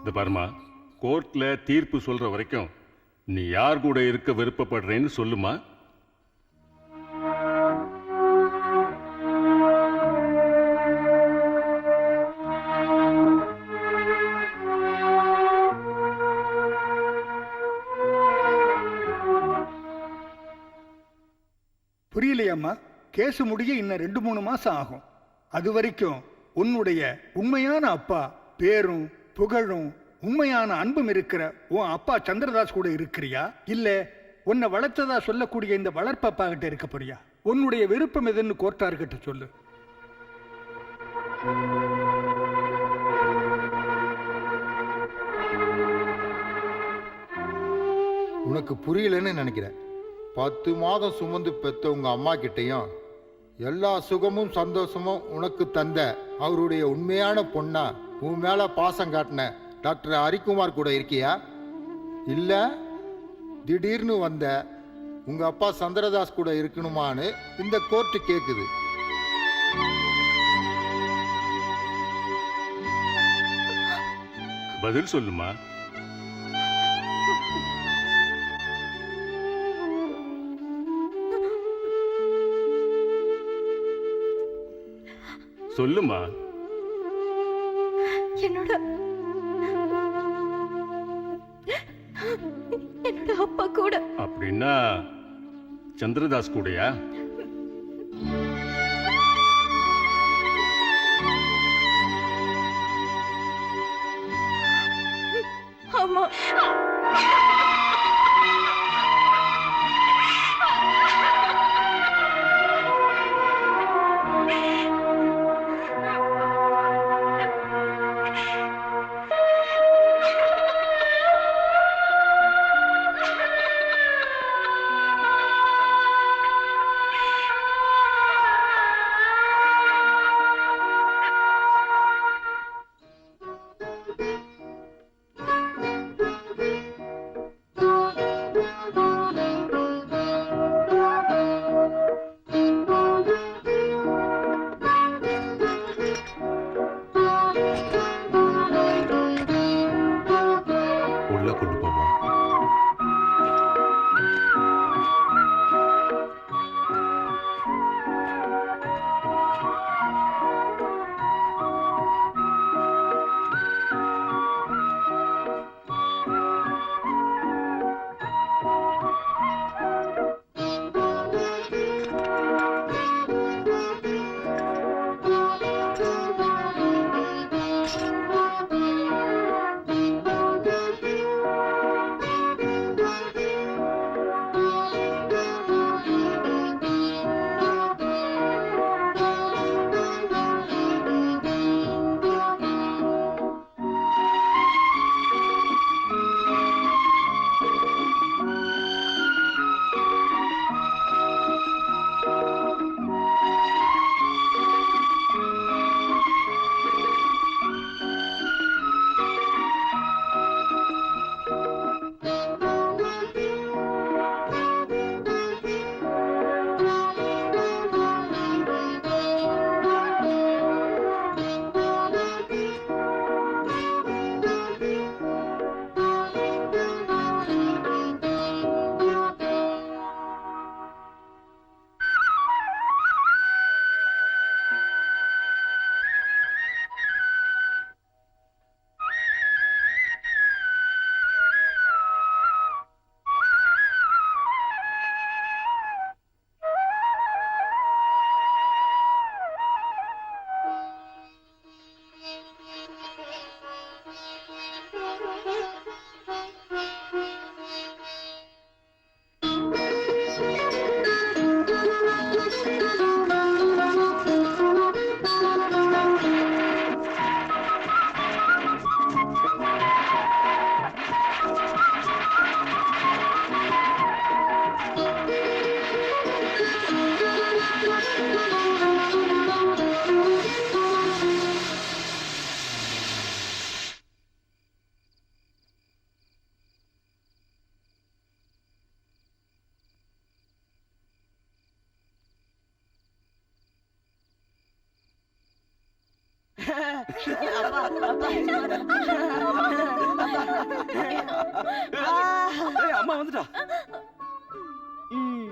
இந்த பாருமா, கோர்ட்ல தீர்ப்பு சொல்ற வரைக்கும் நீ யார் கூட இருக்க விருப்பப்படுறேன்னு சொல்லுமா. புரியலையம்மா? கேஸ் முடிய இன்னும் 2-3 மாசம் ஆகும். அது வரைக்கும் உன்னுடைய உண்மையான அப்பா பேரும் புகழும் உண்மையான அன்பும் இருக்கிற உன் அப்பா சந்திரதாஸ் கூட இருக்கிறியா, இல்ல உன்னை வளர்த்ததா சொல்லக்கூடிய இந்த வளர்ப்பப்பா கிட்ட இருக்க போறியா? உன்னுடைய விருப்பம் எதுன்னு கோர்ட்டார்கிட்ட சொல்லு. உனக்கு புரியலன்னு நினைக்கிறேன். 10 மாதம் சுமந்து பெத்த உங்க அம்மா கிட்டையும் எல்லா சுகமும் சந்தோஷமும் உனக்கு தந்த அவருடைய உண்மையான பொண்ணா உன் மேல பாசம் காட்டின டாக்டர் ஹரிக்குமார் கூட இருக்கியா, இல்ல திடீர்னு வந்த உங்க அப்பா சந்திரதாஸ் கூட இருக்கணுமான்னு இந்த கோர்ட்டு கேக்குது. பதில் சொல்லுமா. சொல்லுமா. என்னோட அப்பா கூட. அப்படின்னா சந்திரதாஸ் கூடயா? ஆமா. கொண்டு போமா. அப்பா வந்துட்டா. ம்.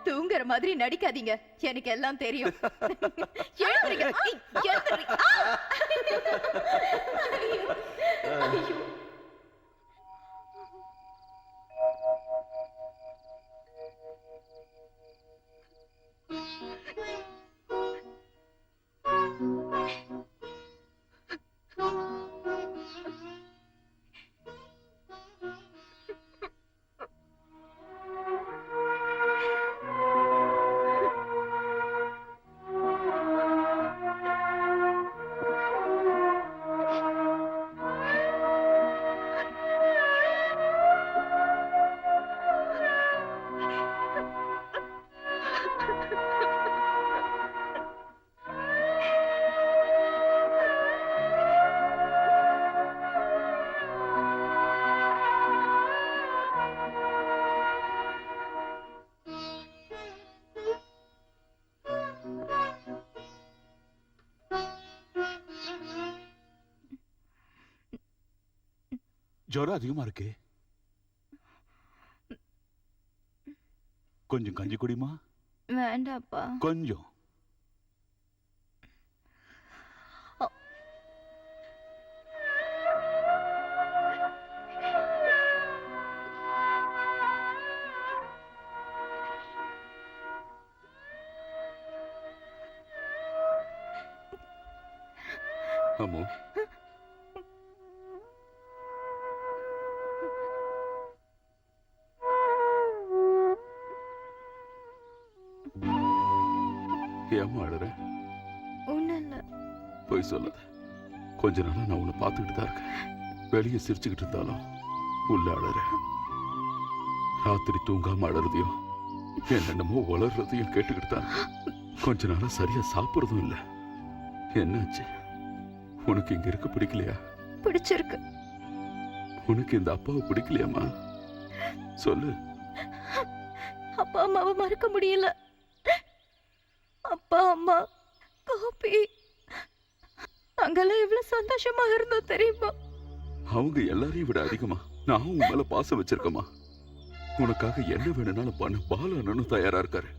தூங்குற மாதிரி நடிக்காதீங்க, எனக்கு எல்லாம் தெரியும். எழுந்துருங்க. எழுந்துருங்க. ஐயோ. ஜுரம் அதிகமா இருக்கு. கொஞ்சம் கஞ்சி குடிமா. வேண்டாப்பா. கொஞ்சம். அம்மு, ஏம்மா அழுற? ஒண்ணும் இல்ல. போய் சொல்லாத. கொஞ்ச நாளா நான் உன்னை பார்த்துக்கிட்டு தான் இருக்கேன். வெளியே சிரிச்சுக்கிட்டு இருந்தாலும் உள்ள அழற. ராத்திரி தூங்காம அழறதையும் என்னென்னமோ வளர்றதையும் கேட்டுக்கிட்டு தான் இருக்கேன். கொஞ்ச நாளா சரியா சாப்பிட்றதும் இல்லை. என்னாச்சு? உனக்கு இங்க இருக்க பிடிக்கலையா? பிடிச்சிருக்கு. உனக்கு இந்த அப்பாவை பிடிக்கலையாம்மா? சொல்லு. அப்பா அம்மாவை மறக்க முடியல. அப்பா அம்மா காபி அங்கெல்லாம் எவ்வளவு சந்தோஷமா இருந்தோம் தெரியுமா? அவங்க எல்லாரையும் விட அதிகமா நான் உன் மேல பாசம் வச்சிருக்கமா. உனக்காக என்ன வேணும்னாலும் பண்ண பாலனும் தயாரா இருக்காரு.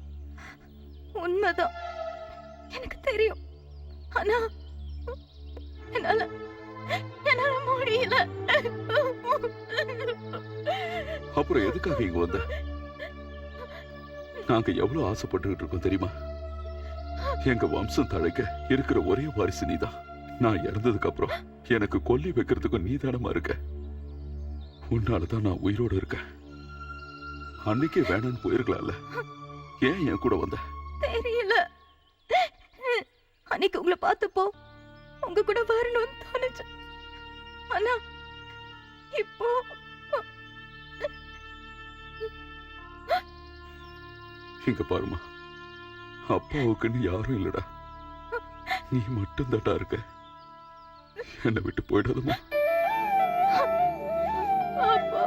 உண்மைதான், எனக்கு தெரியும். ஆனா என்னால முடியல. அப்புறம் எதுக்காக இங்க வந்த? நாங்க எவ்வளவு ஆசைப்பட்டுக்கிட்டு இருக்கோம் தெரியுமா? எங்க வம்சம் தழைக்க இருக்கிற ஒரே வாரிசு நீதான். நான் இறந்ததுக்கு அப்புறம் எனக்கு கொல்லி வைக்கிறதுக்கும் நீதானமா இருக்க. உன்னாலதான் நான் உயிரோட இருக்கேன். அன்னைக்கே வேணான்னு போயிருக்கலாம்ல. ஏன் என் கூட வந்த? தெரியல. அன்னைக்கு உங்களை பார்த்தப்போ உங்க கூட வரணும்னு தோணுச்சு. ஆனா இப்போ இங்க பாருமா, அப்பாவுக்குன்னு யாரும் இல்லடா. நீ மட்டும் தாட்டா இருக்க. என்னை விட்டு போயிடாதமா. அப்பா,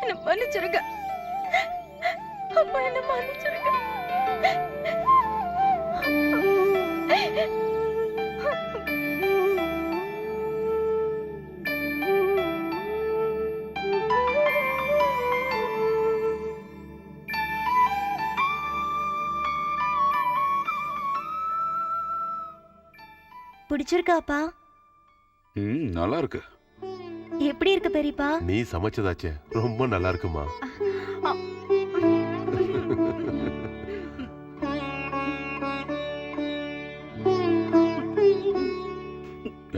என்ன மன்னிச்சிருங்க. அப்பா, என்ன மன்னிச்சிருங்க. பிடிச்சிருக்காப்பா? நல்லா இருக்கு. எப்படி இருக்கு பெரியப்பா? நீ சமைச்சதாச்சே, ரொம்ப நல்லா இருக்குமா.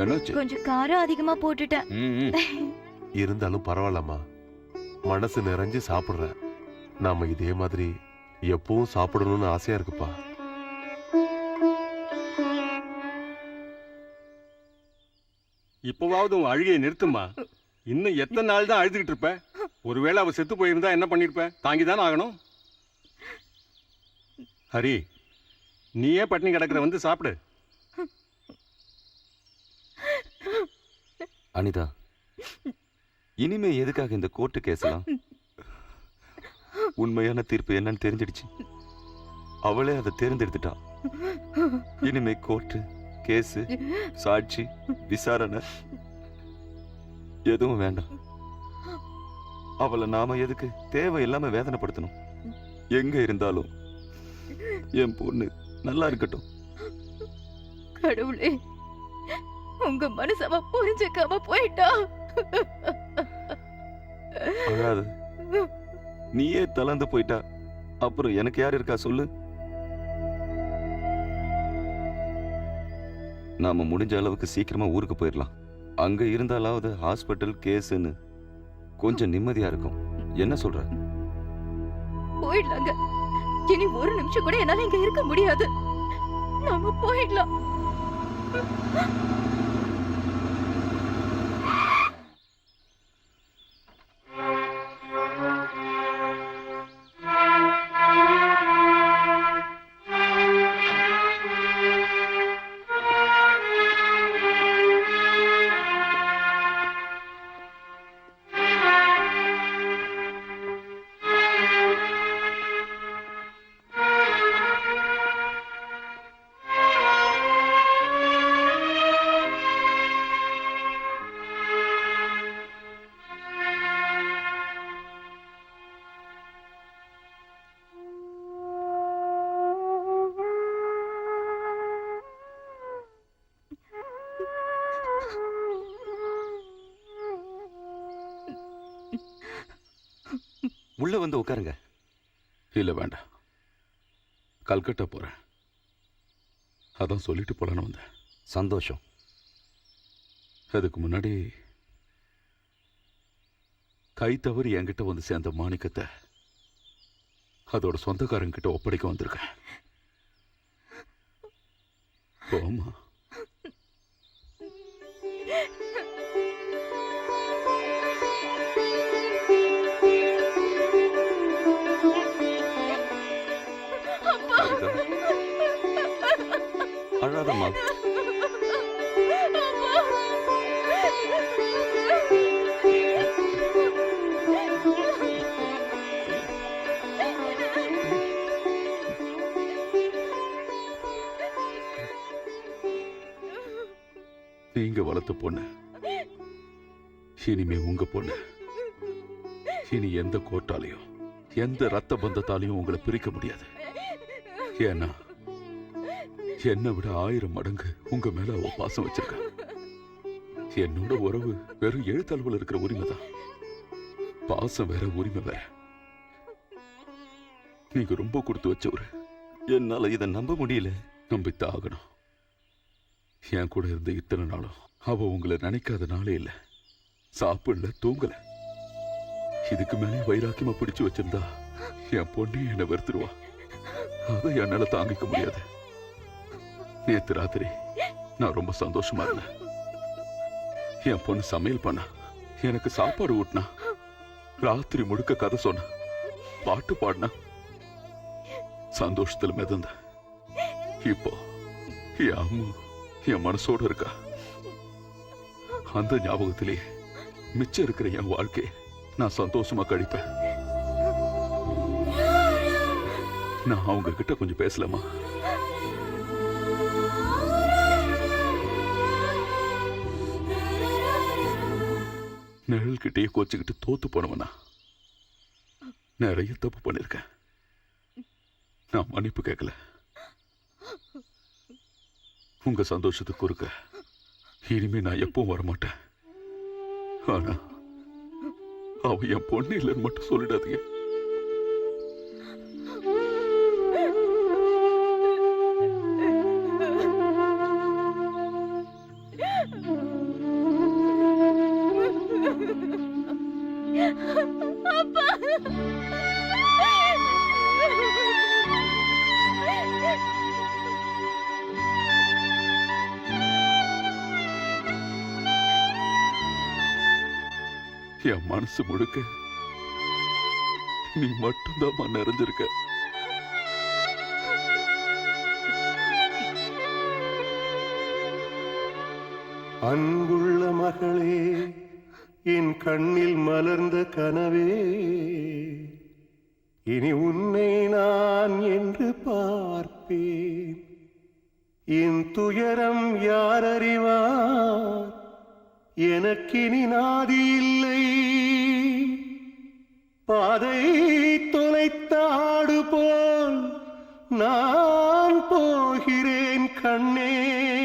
என்னாச்சு? கொஞ்சம் காரம் அதிகமா போட்டுட்டேன். இருந்தாலும் பரவாயில்லம்மா, மனசு நிறைஞ்சு சாப்பிடுற. நாம இதே மாதிரி எப்பவும் சாப்பிடணும்னு ஆசையா இருக்குப்பா. இப்பவாவது உன் அழுகையை நிறுத்துமா. இன்னும் எத்தனை நாள் தான் அழுதுகிட்டு இருப்ப? ஒருவேளை அவ செத்து போயிருந்தா என்ன பண்ணிருப்ப? தாங்கிதானே ஆகணும். ஹரி, நீ ஏன் பட்டினி கிடக்குற? வந்து சாப்பிடு. அனிதா, இனிமே எதுக்காக இந்த கோர்ட்டு கேஸ்லாம்? உண்மையான தீர்ப்பு என்னன்னு தெரிஞ்சிடுச்சு. அவளே அதை தேர்ந்தெடுத்துட்டா. இனிமே கோர்ட்டு, கேஸு, சாட்சி, விசாரணை எதுவும் வேண்டாம். அவளை நாம எதுக்கு தேவையில்லாம வேதனைப்படுத்தணும்? எங்க இருந்தாலும் என் பொண்ணு நல்லா இருக்கட்டும். கடவுளே, உங்க மனசவ புரிஞ்சுக்காம போயிட்டா. அழாத, நீயே தளர்ந்து போயிட்டா அப்புறம் எனக்கு யார் இருக்கா சொல்லு? நாம முடிஞ்ச அளவுக்கு சீக்கிரமா ஊருக்கு போயிடலாம். அங்க இருந்தாலாவது ஹாஸ்பிட்டல் கேஸ்ன்னு கொஞ்சம் நிம்மதியா இருக்கும். என்ன சொல்ற? போயிடலாங்க. இனி ஒரு நிமிஷம் கூட என்னால இங்க இருக்க முடியாது. நாம போயிடலாம். உள்ள வந்து உட்காருங்க. இல்ல வேண்டாம், கல்கட்டா போறேன். அதான் சொல்லிட்டு போலான்னு வந்தேன். சந்தோஷம். அதுக்கு முன்னாடி கை தவறி என்கிட்ட வந்து சேர்ந்த மாணிக்கத்தை அதோட சொந்தக்காரங்கிட்ட ஒப்படைக்க வந்திருக்கேன். போமா. அழாதம்மா. நீங்க வளர்த்த பொண்ணு இனிமே உங்க பொண்ணு. இனி எந்த கோட்டாலையும் எந்த ரத்த பந்தத்தாலையும் உங்களை பிரிக்க முடியாது. ஏன்னா என்னை விட 1000 மடங்கு உங்க மேல அவ பாசம் வச்சிருக்க. என்னோட உறவு வெறும் எழுத்தளவில் இருக்கிற உரிமை தான். பாசம் வேற, உரிமை வேற. நீங்க ரொம்ப கொடுத்து வச்சவரு. என்னால இதை நம்ப முடியல. நம்பித்தான் ஆகணும். என் கூட இருந்த இத்தனை நாளும் அவ உங்களை நினைக்காத நாளே இல்லை. சாப்பிடல, தூங்கல. இதுக்கு மேலே வைராக்கியமா பிடிச்சு வச்சிருந்தா என் பொண்ணு என்னை வெறுத்துருவா. அதை என்னால தாங்கிக்க முடியாது. நேத்து ராத்திரி நான் ரொம்ப சந்தோஷமா இருந்தேன். என் பொண்ணு சமையல் பண்ணா, எனக்கு சாப்பாடு ஊட்டினா, ராத்திரி முழுக்க கதை சொன்ன, பாட்டு பாடினா, சந்தோஷத்துல மிதந்த. இப்போ என் அம்மா என் மனசோட இருக்கா. அந்த ஞாபகத்திலேயே மிச்சம் இருக்கிற என் வாழ்க்கையை நான் சந்தோஷமா கழிப்பேன். நான் அவங்க கிட்ட கொஞ்சம் பேசலாமா? நிழல் கிட்டே கோச்சுக்கிட்டு தோத்து போனவனா நிறைய தப்பு பண்ணிருக்கேன். நான் மன்னிப்பு கேட்கல. உங்க சந்தோஷத்துக்கு குறுக்க இனிமே நான் எப்பவும் வரமாட்டேன். ஆனா அவ என் பொண்ணு இல்லைன்னு மட்டும் சொல்லிடாதீங்க. என் மனசு முழுக்க நீ மட்டும்தான் நிறைஞ்சிருக்க. அன்புள்ள மகளே, என் கண்ணில் மலர்ந்த கனவே, இனி உன்னை நான் என்று பார்ப்பேன். என் துயரம் யார் அறிவார்? எனக்கினி நாதி இல்லை. பாதை தொலைத்த ஆடு போல் நான் போகிறேன் கண்ணே.